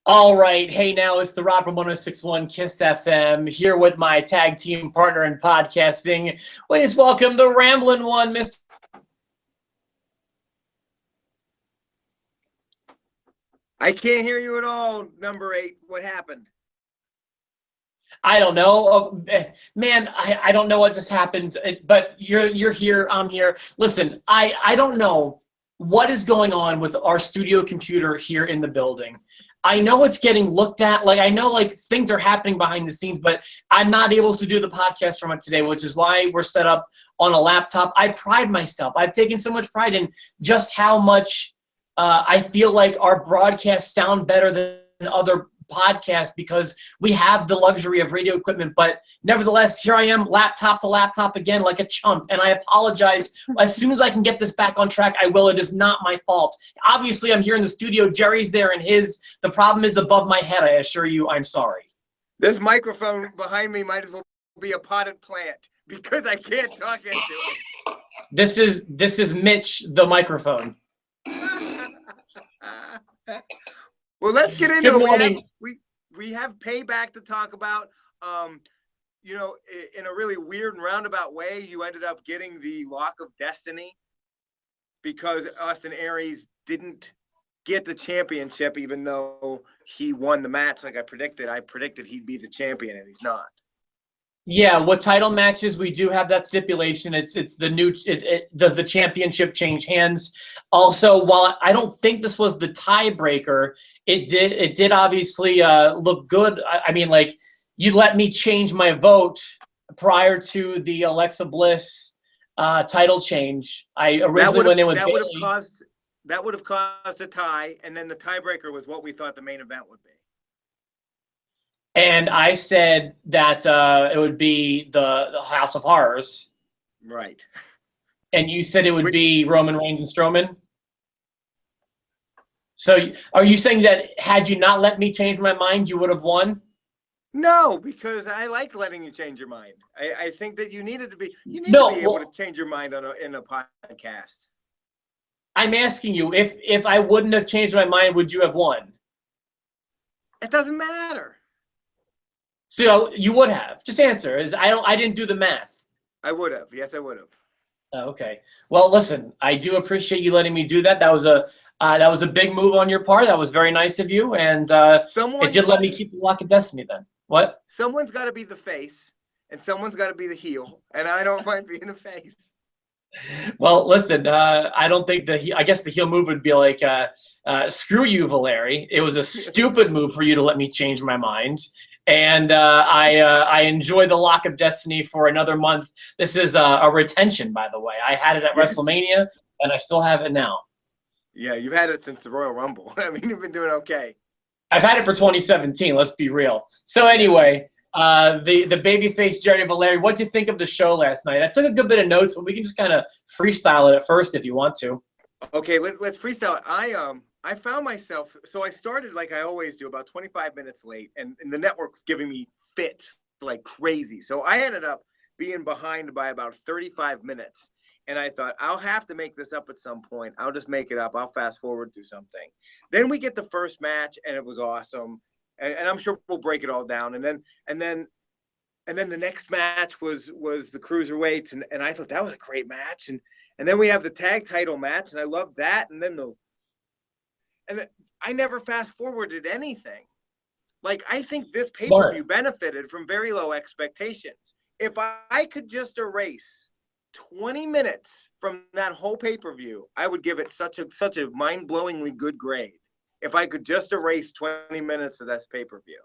All right. Hey, now it's the Rob from 1061 Kiss FM here with my tag team partner in podcasting. Please welcome the Ramblin' One, Mr. I can't hear you at all, number 8. What happened? I don't know. Man, I don't know what just happened, but you're here, I'm here. Listen, I don't know what is going on with our studio computer here in the building. I know it's getting looked at. Like, I know, like, things are happening behind the scenes, but I'm not able to do the podcast from it today, which is why we're set up on a laptop. I pride myself. I've taken so much pride in just how much I feel like our broadcasts sound better than other podcasts because we have the luxury of radio equipment. But nevertheless, here I am, laptop to laptop again like a chump. And I apologize. As soon as I can get this back on track, I will. It is not my fault. Obviously, I'm here in the studio. Jerry's there and the problem is above my head. I assure you, I'm sorry. This microphone behind me might as well be a potted plant because I can't talk into it. This is Mitch, the microphone. Well, let's get into it. We have Payback to talk about. You know, in a really weird and roundabout way, you ended up getting the Lock of Destiny because Austin Aries didn't get the championship, even though he won the match like I predicted. I predicted he'd be the champion, and he's not. Yeah, what title matches we do have that stipulation. It's the new. Does the championship change hands? Also, while I don't think this was the tiebreaker, it did obviously look good. I mean, like, you let me change my vote prior to the Alexa Bliss title change. I originally went in with Bayley. That would have caused a tie, and then the tiebreaker was what we thought the main event would be. And I said that it would be the House of Horrors. Right. And you said it would be Roman Reigns and Strowman? So are you saying that had you not let me change my mind, you would have won? No, because I like letting you change your mind. I think that you need to be able to change your mind in a podcast. I'm asking you, if I wouldn't have changed my mind, would you have won? It doesn't matter. So you would have. Just answer. I didn't do the math. I would have. Yes, I would have. Oh, okay. Well, listen, I do appreciate you letting me do that. That was a big move on your part. That was very nice of you, and it did let me keep the Lock of Destiny. Then what? Someone's got to be the face, and someone's got to be the heel, and I don't mind being the face. Well, listen, I don't think I guess the heel move would be like, screw you, Valeri. It was a stupid move for you to let me change my mind. And I enjoy the Lock of Destiny for another month. This is a retention, by the way. I had it at WrestleMania, and I still have it now. Yeah, you've had it since the Royal Rumble. I mean, you've been doing okay. I've had it for 2017, let's be real. So anyway, the babyface Jerry Valeri, what did you think of the show last night? I took a good bit of notes, but we can just kind of freestyle it at first if you want to. Okay, let's freestyle it. I found myself, so I started like I always do, about 25 minutes late, and the network's giving me fits like crazy. So I ended up being behind by about 35 minutes. And I thought, I'll have to make this up at some point. I'll just make it up. I'll fast forward through something. Then we get the first match, and it was awesome. And I'm sure we'll break it all down. And then the next match was the cruiserweights, and I thought that was a great match. And then we have the tag title match, and I loved that. And then I never fast forwarded anything. Like, I think this pay-per-view benefited from very low expectations. If I could just erase 20 minutes from that whole pay-per-view, I would give it such a mind-blowingly good grade. If I could just erase 20 minutes of this pay-per-view.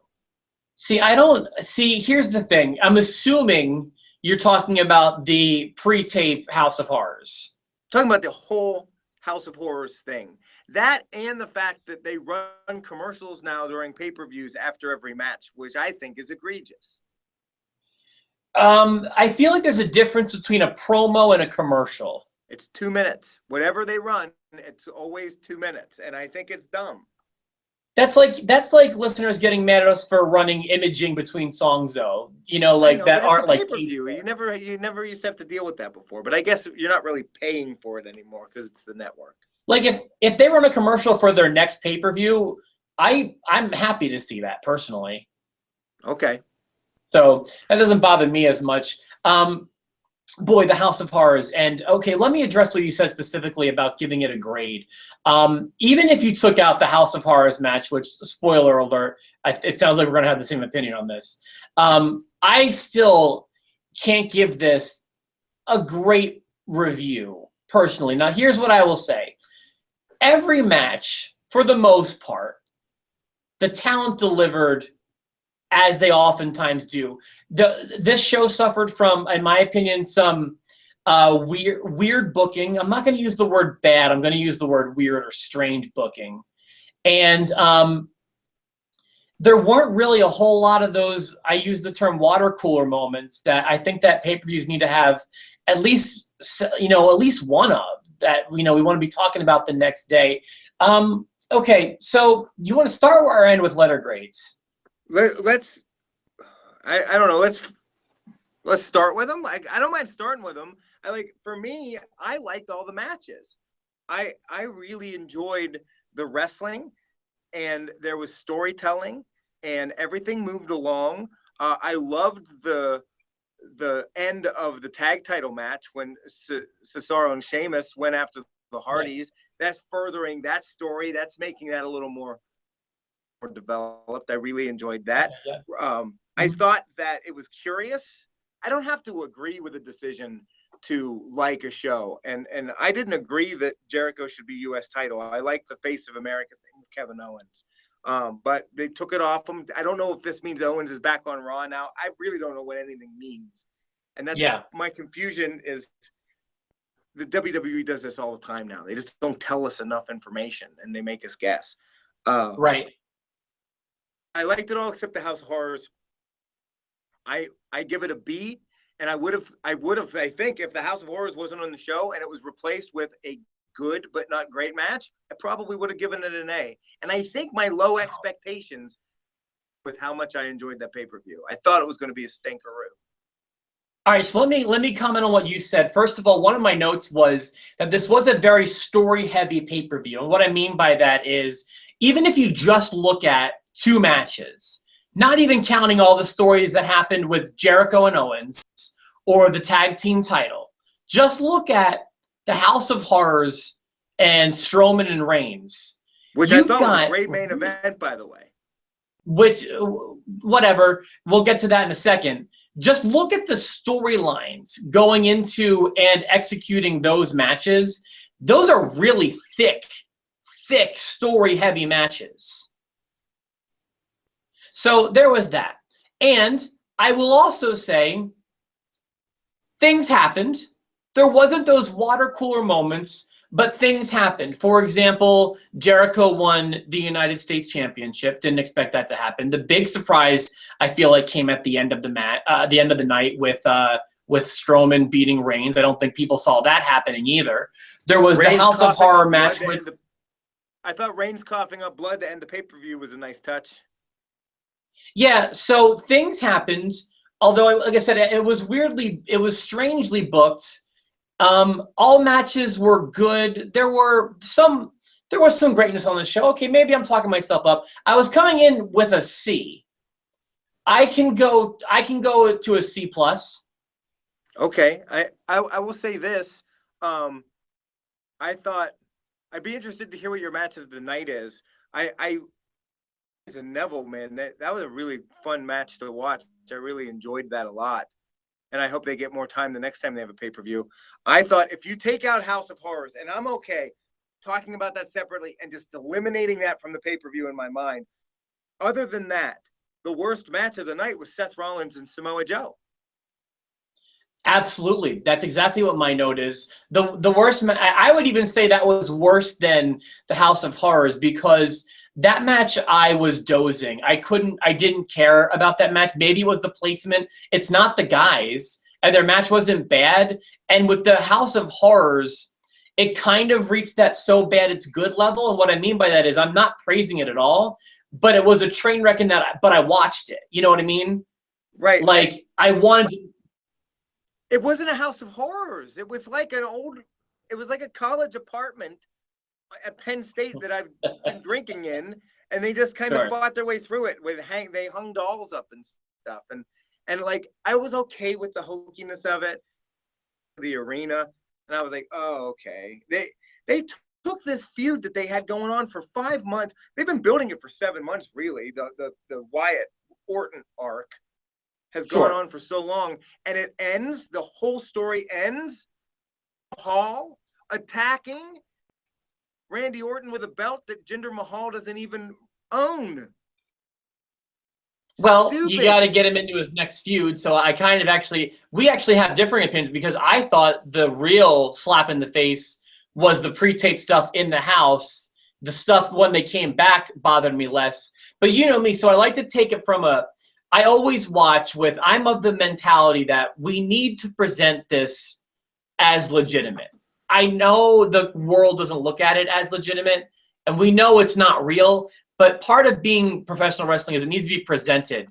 Here's the thing. I'm assuming you're talking about the pre-tape House of Horrors. Talking about the whole House of Horrors thing. That and the fact that they run commercials now during pay-per-views after every match, which I think is egregious. I feel like there's a difference between a promo and a commercial. It's 2 minutes. Whatever they run, it's always 2 minutes, and I think it's dumb. That's like listeners getting mad at us for running imaging between songs, though. You know, like that aren't like pay-per-view. You never used to have to deal with that before. But I guess you're not really paying for it anymore because it's the network. Like if they run a commercial for their next pay-per-view, I'm happy to see that personally. Okay. So that doesn't bother me as much. Boy, the House of Horrors. And okay, let me address what you said specifically about giving it a grade. Even if you took out the House of Horrors match, which, spoiler alert, it sounds like we're going to have the same opinion on this. I still can't give this a great review personally. Now, here's what I will say. Every match, for the most part, the talent delivered as they oftentimes do. This show suffered from, in my opinion, some weird booking. I'm not going to use the word bad. I'm going to use the word weird or strange booking. And there weren't really a whole lot of those, I use the term water cooler moments, that I think that pay-per-views need to have at least one of that, we want to be talking about the next day. Okay, so you want to start or end with letter grades? Let's I don't know. Let's start with them. I don't mind starting with them. For me, I liked all the matches. I really enjoyed the wrestling, and there was storytelling, and everything moved along. I loved the end of the tag title match when Cesaro and Sheamus went after the Hardys. Yeah. That's furthering that story. That's making that a little more developed. I really enjoyed that. Yeah. I thought that it was curious. I don't have to agree with a decision to like a show, and I didn't agree that Jericho should be U.S. title. I like the Face of America thing with Kevin Owens, but they took it off him. I don't know if this means Owens is back on Raw now. I really don't know what anything means, and that's my confusion. Is the WWE does this all the time now? They just don't tell us enough information, and they make us guess. Right. I liked it all except the House of Horrors. I give it a B, and I would have, I think, if the House of Horrors wasn't on the show and it was replaced with a good but not great match, I probably would have given it an A. And I think my low expectations with how much I enjoyed that pay-per-view. I thought it was going to be a stinkeroo. All right, so let me comment on what you said. First of all, one of my notes was that this was a very story-heavy pay-per-view. And what I mean by that is, even if you just look at 2 matches, not even counting all the stories that happened with Jericho and Owens or the tag team title, just look at the House of Horrors and Strowman and Reigns. Which I thought was a great main event, by the way. Which, whatever, we'll get to that in a second. Just look at the storylines going into and executing those matches. Those are really thick, story-heavy matches. So there was that. And I will also say things happened. There wasn't those water cooler moments, but things happened. For example, Jericho won the United States Championship. Didn't expect that to happen. The big surprise, I feel like, came at the end of the night with Strowman beating Reigns. I don't think people saw that happening either. There was the House of Horror match with. I thought Reigns coughing up blood to end the pay-per-view was a nice touch. Yeah, so things happened. Although, like I said, it was strangely booked. All matches were good. There was some greatness on the show. Okay, maybe I'm talking myself up. I was coming in with a C. I can go to a C plus. Okay, I will say this. I thought I'd be interested to hear what your match of the night is. As a Neville, man, that was a really fun match to watch. I really enjoyed that a lot. And I hope they get more time the next time they have a pay-per-view. I thought if you take out House of Horrors, and I'm okay talking about that separately and just eliminating that from the pay-per-view in my mind, other than that, the worst match of the night was Seth Rollins and Samoa Joe. Absolutely. That's exactly what my note is. The worst, I would even say that was worse than the House of Horrors, because that match, I was dozing. I didn't care about that match. Maybe it was the placement. It's not the guys. And their match wasn't bad. And with the House of Horrors, it kind of reached that so bad it's good level. And what I mean by that is I'm not praising it at all, but it was a train wreck but I watched it. You know what I mean? Right. Like, I wanted to. It wasn't a House of Horrors. It was like a college apartment at Penn State that I've been drinking in, and they just kind of fought their way through it with they hung dolls up and stuff, and like I was okay with the hokiness of it, the arena, and I was like, oh, okay. They took this feud that they had going on for 5 months. They've been building it for 7 months, really. The Wyatt Orton arc has gone on for so long, and it ends. The whole story ends. Hall attacking Randy Orton with a belt that Jinder Mahal doesn't even own. Well, Stupid. You got to get him into his next feud. So we actually have differing opinions, because I thought the real slap in the face was the pre-tape stuff in the house. The stuff when they came back bothered me less. But you know me, so I like to take it from I always watch I'm of the mentality that we need to present this as legitimate. I know the world doesn't look at it as legitimate, and we know it's not real, but part of being professional wrestling is it needs to be presented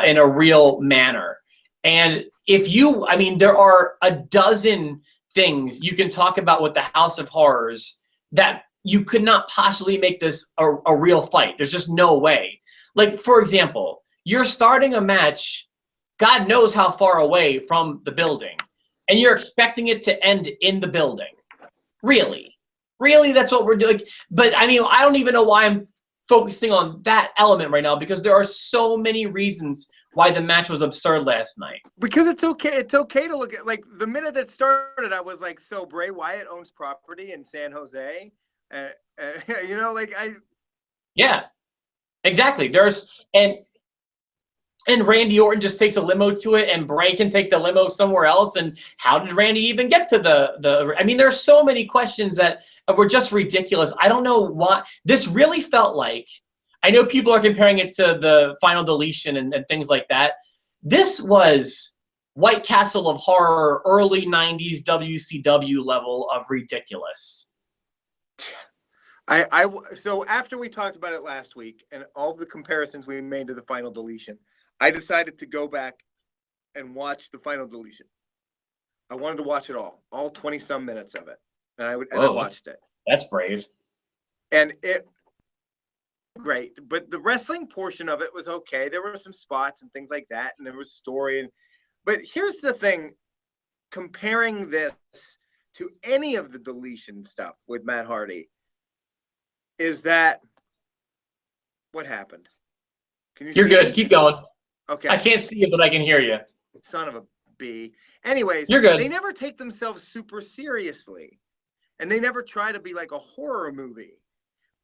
in a real manner. And there are a dozen things you can talk about with the House of Horrors that you could not possibly make this a real fight. There's just no way. Like, for example, you're starting a match, God knows how far away from the building, and you're expecting it to end in the building. Really? Really, that's what we're doing? But, I don't even know why I'm focusing on that element right now, because there are so many reasons why the match was absurd last night. Because it's okay to look at, like, the minute that started, I was like, so Bray Wyatt owns property in San Jose? Yeah, exactly. And Randy Orton just takes a limo to it, and Bray can take the limo somewhere else. And how did Randy even get to there's so many questions that were just ridiculous. I don't know why. This really felt like, I know people are comparing it to the Final Deletion and things like that. This was White Castle of Horror, early 90s WCW level of ridiculous. So after we talked about it last week and all the comparisons we made to the Final Deletion, I decided to go back and watch the Final Deletion. I wanted to watch it all 20-some minutes of it, and I watched it. That's brave. And it great, but the wrestling portion of it was okay. There were some spots and things like that, and there was story. But here's the thing: comparing this to any of the Deletion stuff with Matt Hardy, is that what happened? You're good. Me? Keep going. Okay. I can't see you, but I can hear you. Son of a B. Anyways, you're good. They never take themselves super seriously, and they never try to be like a horror movie.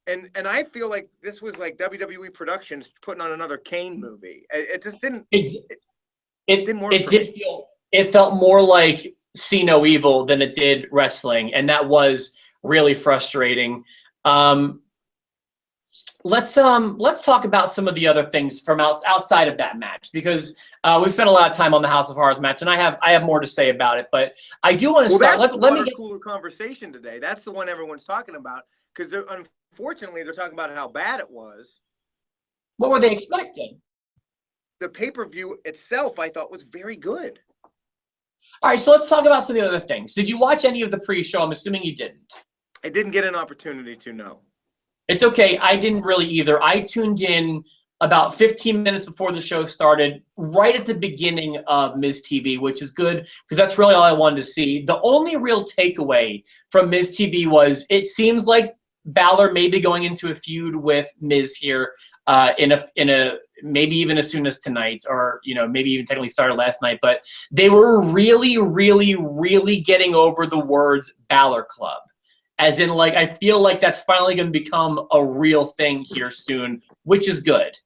And I feel like this was like WWE Productions putting on another Kane movie. It just didn't. It didn't work. It felt more like See No Evil than it did wrestling, and that was really frustrating. Let's talk about some of the other things from outside of that match, because we've spent a lot of time on the House of Horrors match, and I have more to say about it. But I do want to start. That's let me get cooler conversation today. That's the one everyone's talking about, because unfortunately they're talking about how bad it was. What were they expecting? The pay-per-view itself, I thought, was very good. All right, so let's talk about some of the other things. Did you watch any of the pre-show? I'm assuming you didn't. I didn't get an opportunity to, no. It's okay. I didn't really either. I tuned in about 15 minutes before the show started, right at the beginning of Miz TV, which is good because that's really all I wanted to see. The only real takeaway from Miz TV was it seems like Balor may be going into a feud with Miz here in a maybe even as soon as tonight, or maybe even technically started last night. But they were really, really, really getting over the words Balor Club. As in, like, I feel like that's finally going to become a real thing here soon, which is good.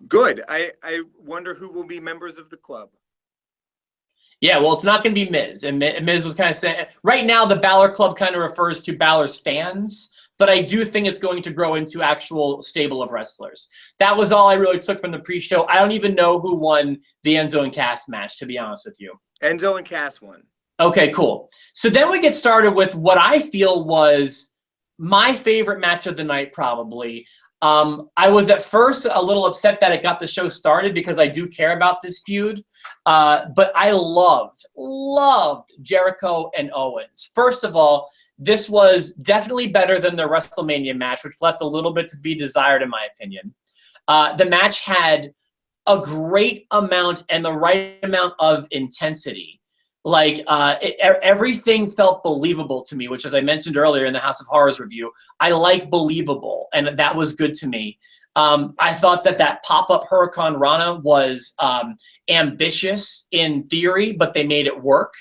Good. I wonder who will be members of the club. Yeah, well, it's not going to be Miz. And Miz was kind of saying, right now the Balor Club kind of refers to Balor's fans, but I do think it's going to grow into actual stable of wrestlers. That was all I really took from the pre-show. I don't even know who won the Enzo and Cass match, to be honest with you. Enzo and Cass won. Okay, cool. So then we get started with what I feel was my favorite match of the night, probably. I was at first a little upset that it got the show started because I do care about this feud. But I loved Jericho and Owens. First of all, this was definitely better than the WrestleMania match, which left a little bit to be desired, in my opinion. The match had a great amount and the right amount of intensity. Like everything felt believable to me, which, as I mentioned earlier in the House of Horrors review, I like believable, and that was good to me. I thought that pop-up Hurricane Rana was ambitious in theory, but they made it work.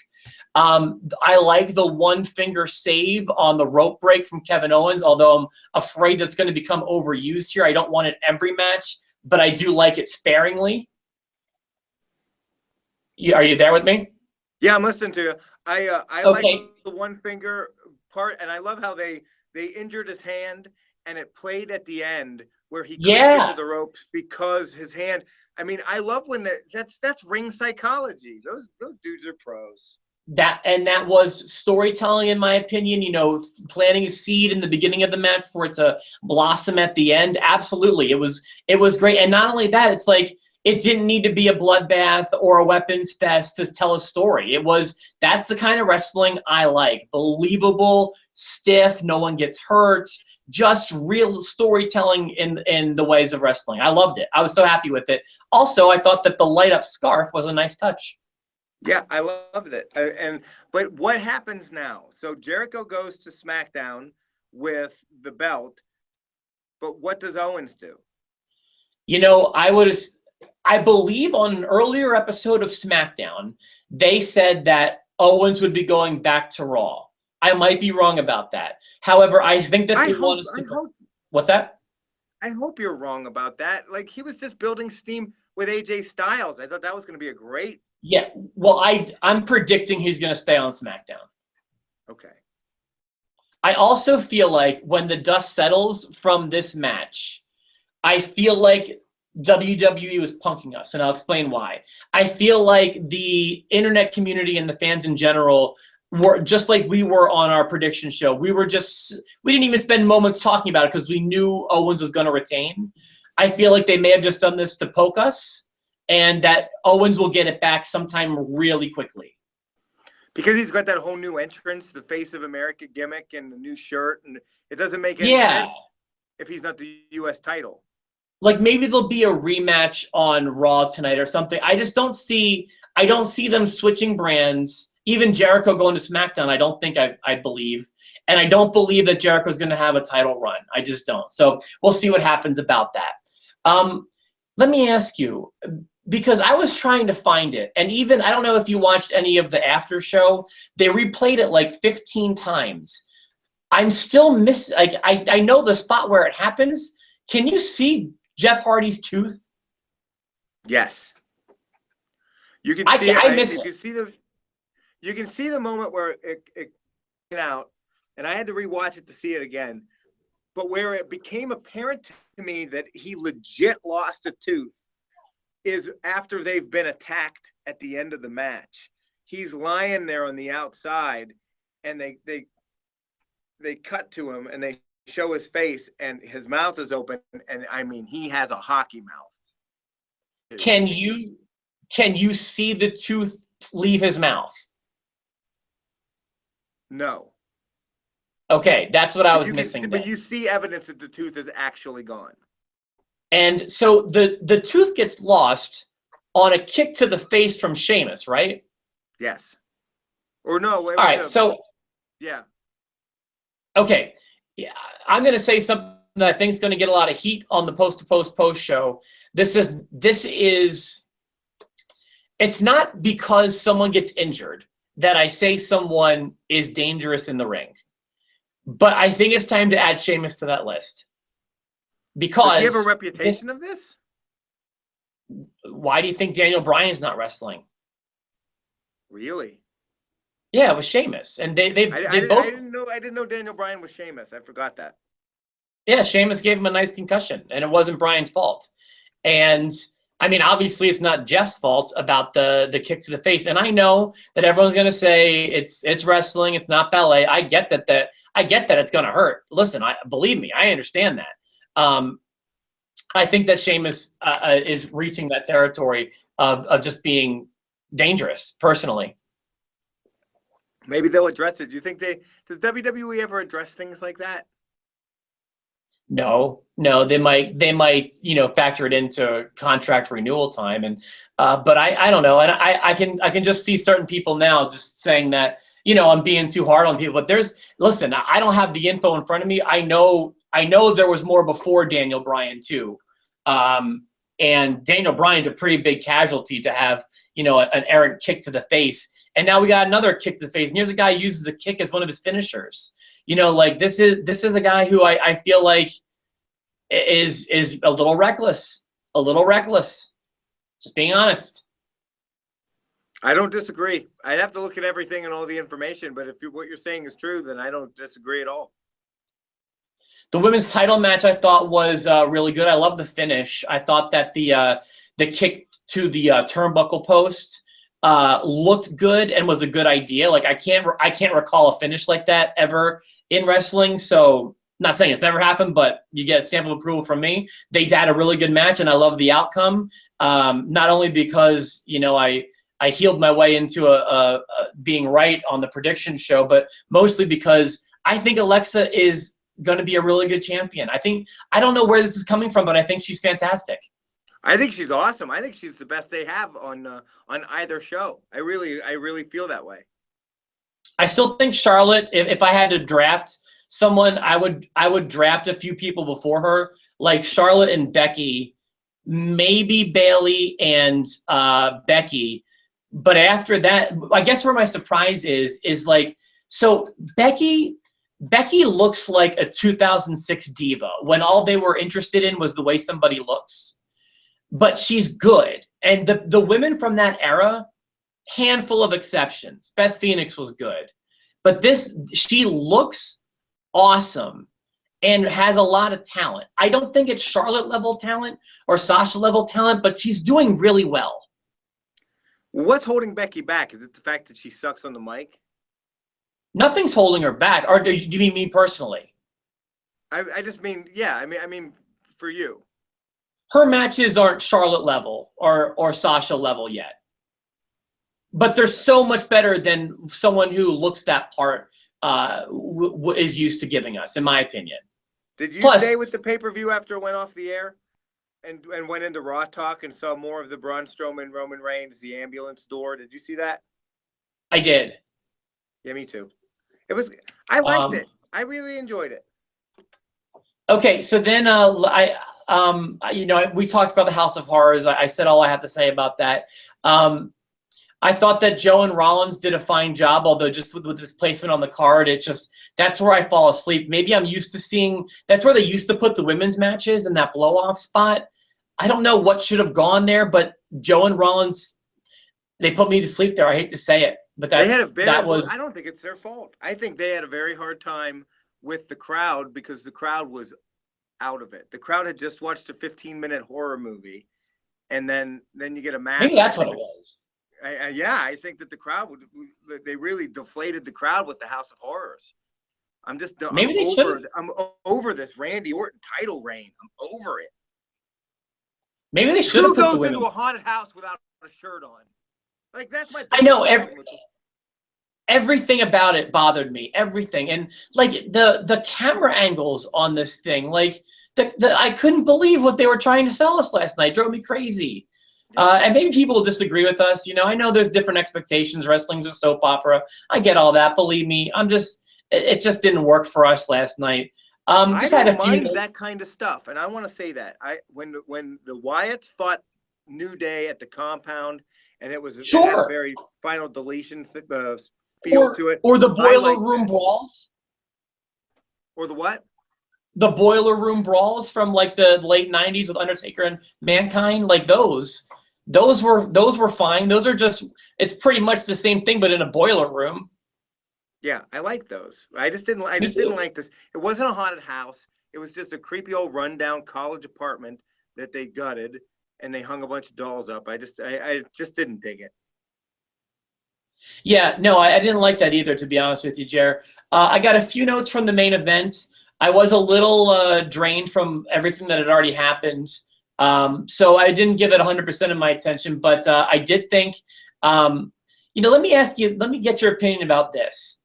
I like the one-finger save on the rope break from Kevin Owens, although I'm afraid that's going to become overused here. I don't want it every match, but I do like it sparingly. Are you there with me? Yeah, I'm listening to you. I Okay. like the one finger part, and I love how they injured his hand, and it played at the end where he couldn't get to the ropes because his hand. I mean, I love when that's ring psychology. Those dudes are pros. That was storytelling, in my opinion. You know, planting a seed in the beginning of the match for it to blossom at the end. Absolutely, it was great. And not only that, it's like, it didn't need to be a bloodbath or a weapons fest to tell a story. That's the kind of wrestling I like. Believable, stiff, no one gets hurt, just real storytelling in the ways of wrestling. I loved it. I was so happy with it. Also, I thought that the light up scarf was a nice touch. Yeah, I loved it. But what happens now? So Jericho goes to SmackDown with the belt, but what does Owens do? You know, I believe on an earlier episode of SmackDown, they said that Owens would be going back to Raw. I might be wrong about that. However, I think that they want us to. What's that? I hope you're wrong about that. Like, he was just building steam with AJ Styles. I thought that was going to be a great. Yeah, well, I'm predicting he's going to stay on SmackDown. Okay. I also feel like when the dust settles from this match, I feel like WWE was punking us, and I'll explain why. I feel like the internet community and the fans in general were just like we were on our prediction show. We didn't even spend moments talking about it because we knew Owens was going to retain. I feel like they may have just done this to poke us, and that Owens will get it back sometime really quickly. Because he's got that whole new entrance, the Face of America gimmick, and the new shirt, and it doesn't make any sense if he's not the U.S. title. Like, maybe there'll be a rematch on Raw tonight or something. I don't see them switching brands. Even Jericho going to SmackDown, I don't think I believe. And I don't believe that Jericho's going to have a title run. I just don't. So we'll see what happens about that. Let me ask you, because I was trying to find it, and even, I don't know if you watched any of the after show, they replayed it like 15 times. I'm still missing, like, I know the spot where it happens. Can you see Jeff Hardy's tooth? Yes. You can see you can see the moment where it came out, and I had to rewatch it to see it again. But where it became apparent to me that he legit lost a tooth is after they've been attacked at the end of the match. He's lying there on the outside, and they cut to him, and they show his face, and his mouth is open, and I mean, he has a hockey mouth. Can you see the tooth leave his mouth? No. Okay, that's what I was missing. But you see evidence that the tooth is actually gone. And so the tooth gets lost on a kick to the face from Sheamus, right? Yes. Or no. All right, yeah. Okay. Yeah, I'm going to say something that I think is going to get a lot of heat on the post show. This is it's not because someone gets injured that I say someone is dangerous in the ring. But I think it's time to add Sheamus to that list. Because does he have a reputation of this? Why do you think Daniel Bryan's not wrestling? Really? Yeah, it was Sheamus, and they both. I didn't know Daniel Bryan was Sheamus. I forgot that. Yeah, Sheamus gave him a nice concussion, and it wasn't Bryan's fault. And I mean, obviously, it's not Jeff's fault about the kick to the face. And I know that everyone's going to say it's wrestling, it's not ballet. I get that it's going to hurt. Listen, believe me, I understand that. I think that Sheamus is reaching that territory of just being dangerous, personally. Maybe they'll address it. Do you think does WWE ever address things like that? No, they might, factor it into contract renewal time, and but I don't know, and I can just see certain people now just saying that, I'm being too hard on people. But listen, I don't have the info in front of me. I know there was more before Daniel Bryan too, and Daniel Bryan's a pretty big casualty to have, an errant kick to the face, and now we got another kick to the face, and here's a guy who uses a kick as one of his finishers. Like this is a guy who I feel like is a little reckless. Just being honest. I don't disagree. I'd have to look at everything and all the information, but if what you're saying is true, then I don't disagree at all. The women's title match I thought was really good. I love the finish. I thought that the kick to the turnbuckle post looked good and was a good idea. Like I can't recall a finish like that ever in wrestling. So not saying it's never happened, but you get a stamp of approval from me. They had a really good match, and I love the outcome. Not only because I healed my way into a being right on the prediction show, but mostly because I think Alexa is going to be a really good champion. I don't know where this is coming from, but I think she's fantastic. I think she's awesome. I think she's the best they have on either show. I really feel that way. I still think Charlotte, if I had to draft someone, I would draft a few people before her, like Charlotte and Becky, maybe Bayley and Becky. But after that, I guess where my surprise is like, so Becky looks like a 2006 diva when all they were interested in was the way somebody looks. But she's good. And the women from that era, handful of exceptions. Beth Phoenix was good. But she looks awesome and has a lot of talent. I don't think it's Charlotte level talent or Sasha level talent, but she's doing really well. What's holding Becky back? Is it the fact that she sucks on the mic? Nothing's holding her back. Or do you mean me personally? I just mean, yeah. I mean for you. Her matches aren't Charlotte level or Sasha level yet. But they're so much better than someone who looks that part is used to giving us, in my opinion. Did you stay with the pay-per-view after it went off the air and went into Raw Talk and saw more of the Braun Strowman, Roman Reigns, the ambulance door? Did you see that? I did. Yeah, me too. I liked it. I really enjoyed it. Okay, so then we talked about the House of Horrors. I said all I have to say about that. I thought that Joe and Rollins did a fine job, although just with this placement on the card, that's where I fall asleep. Maybe I'm used to seeing – that's where they used to put the women's matches in that blow-off spot. I don't know what should have gone there, but Joe and Rollins, they put me to sleep there. I hate to say it, but I don't think it's their fault. I think they had a very hard time with the crowd because the crowd was out of it. The crowd had just watched a 15-minute horror movie, and then you get a match. Maybe that's what it was. I think that the crowd they really deflated the crowd with the House of Horrors. I'm over this Randy Orton title reign. I'm over it. Maybe they should have put the women. Who goes into a haunted house without a shirt on? Like that's my. I know everything about it bothered me. Everything, and like the camera angles on this thing, like I couldn't believe what they were trying to sell us last night. It drove me crazy. And maybe people will disagree with us. I know there's different expectations. Wrestling's a soap opera. I get all that. Believe me, it just didn't work for us last night. I don't mind that kind of stuff, and I want to say that when the Wyatts fought New Day at the compound, and it was a very final deletion feel to it, or the boiler room brawls, or the what? The boiler room brawls from like the late '90s with Undertaker and Mankind, like those were fine. Those are it's pretty much the same thing, but in a boiler room. Yeah, I like those. I just didn't like this. It wasn't a haunted house. It was just a creepy old rundown college apartment that they gutted and they hung a bunch of dolls up. I just didn't dig it. Yeah, no, I didn't like that either, to be honest with you, Jer. I got a few notes from the main event. I was a little drained from everything that had already happened. So I didn't give it 100% of my attention, but I did think, let me get your opinion about this.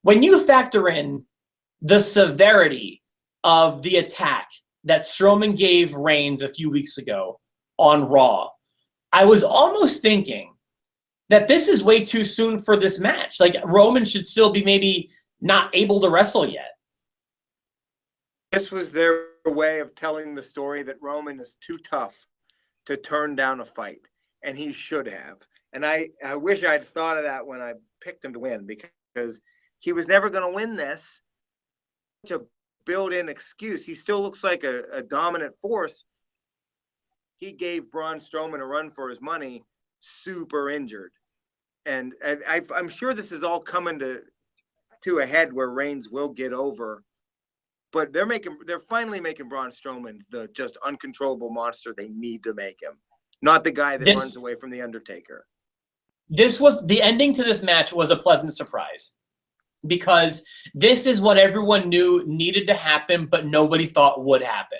When you factor in the severity of the attack that Strowman gave Reigns a few weeks ago on Raw, I was almost thinking that this is way too soon for this match. Like, Roman should still be maybe not able to wrestle yet. This was their way of telling the story that Roman is too tough to turn down a fight, and he should have. And I wish I'd thought of that when I picked him to win, because he was never going to win this. To build-in excuse. He still looks like a dominant force. He gave Braun Strowman a run for his money, super injured. And I'm sure this is all coming to a head where Reigns will get over. But they're finally making Braun Strowman the just uncontrollable monster they need to make him, not the guy that runs away from the Undertaker. The ending to this match was a pleasant surprise, because this is what everyone knew needed to happen, but nobody thought would happen.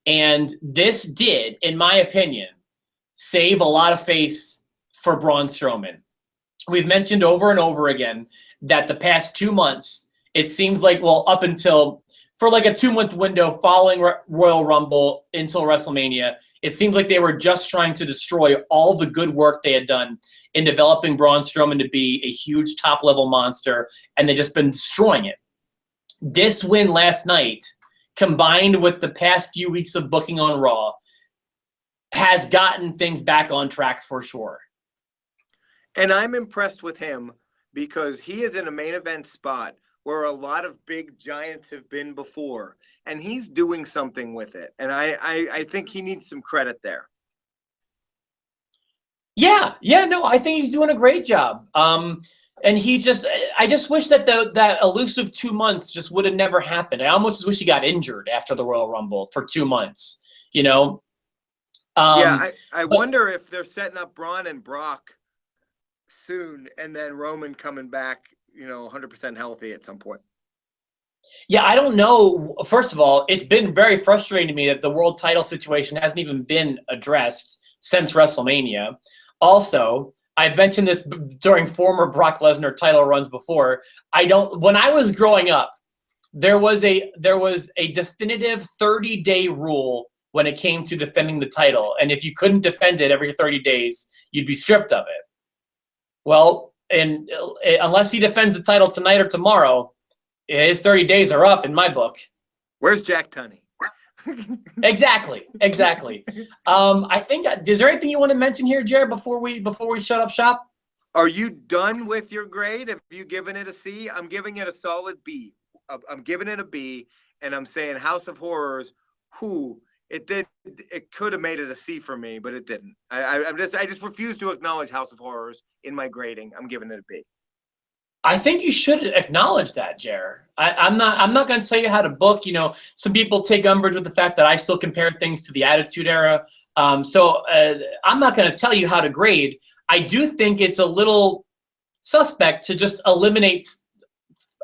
And this did, in my opinion, save a lot of face for Braun Strowman. We've mentioned over and over again that the past 2 months, it seems like, well, up until, for like a 2-month window following Royal Rumble until WrestleMania, it seems like they were just trying to destroy all the good work they had done in developing Braun Strowman to be a huge top-level monster, and they've just been destroying it. This win last night, combined with the past few weeks of booking on Raw, has gotten things back on track for sure. And I'm impressed with him because he is in a main event spot where a lot of big giants have been before, and he's doing something with it. And I think he needs some credit there. Yeah, no, I think he's doing a great job. And I just wish that that elusive 2 months just would have never happened. I almost just wish he got injured after the Royal Rumble for 2 months, I wonder if they're setting up Braun and Brock soon, and then Roman coming back, 100% healthy at some point. Yeah, I don't know. First of all, it's been very frustrating to me that the world title situation hasn't even been addressed since WrestleMania. Also, I've mentioned this during former Brock Lesnar title runs before. When I was growing up, there was a definitive 30-day rule when it came to defending the title, and if you couldn't defend it every 30 days, you'd be stripped of it. Well, and unless he defends the title tonight or tomorrow, his 30 days are up in my book. Where's Jack Tunney? Exactly. I think, is there anything you want to mention here, Jared, before we shut up shop? Are you done with your grade? Have you given it a C? I'm giving it a solid B. I'm giving it a B, and I'm saying House of Horrors, it could have made it a C for me, but it didn't. I just refuse to acknowledge House of Horrors in my grading. I'm giving it a B. I think you should acknowledge that, Jer. I'm not going to tell you how to book. Some people take umbrage with the fact that I still compare things to the Attitude Era. So I'm not going to tell you how to grade. I do think it's a little suspect to just eliminate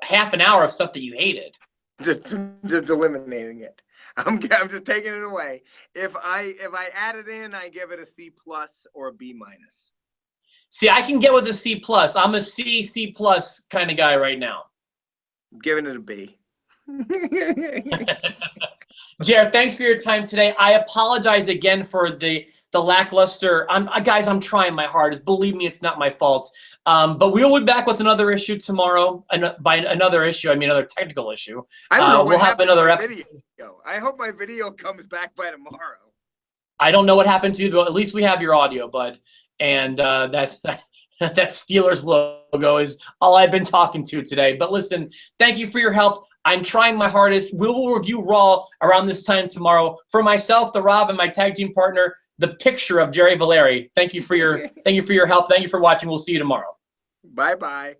half an hour of stuff that you hated. Just eliminating it. I'm just taking it away. If I add it in, I give it a C+ or a B-. See, I can get with a C+. I'm a C+ kind of guy right now. I'm giving it a B. Jared, thanks for your time today. I apologize again for the lackluster. Guys, I'm trying my hardest. Believe me, it's not my fault. But we will be back with another issue tomorrow. And by another issue, I mean another technical issue. I don't know what we'll have happened another to my video. I hope my video comes back by tomorrow. I don't know what happened to you, but at least we have your audio, bud. And that Steelers logo is all I've been talking to today. But listen, thank you for your help. I'm trying my hardest. We will review Raw around this time tomorrow. For myself, the Rob, and my tag team partner, the picture of Jerry Valeri. Thank you for your help. Thank you for watching. We'll see you tomorrow. Bye-bye.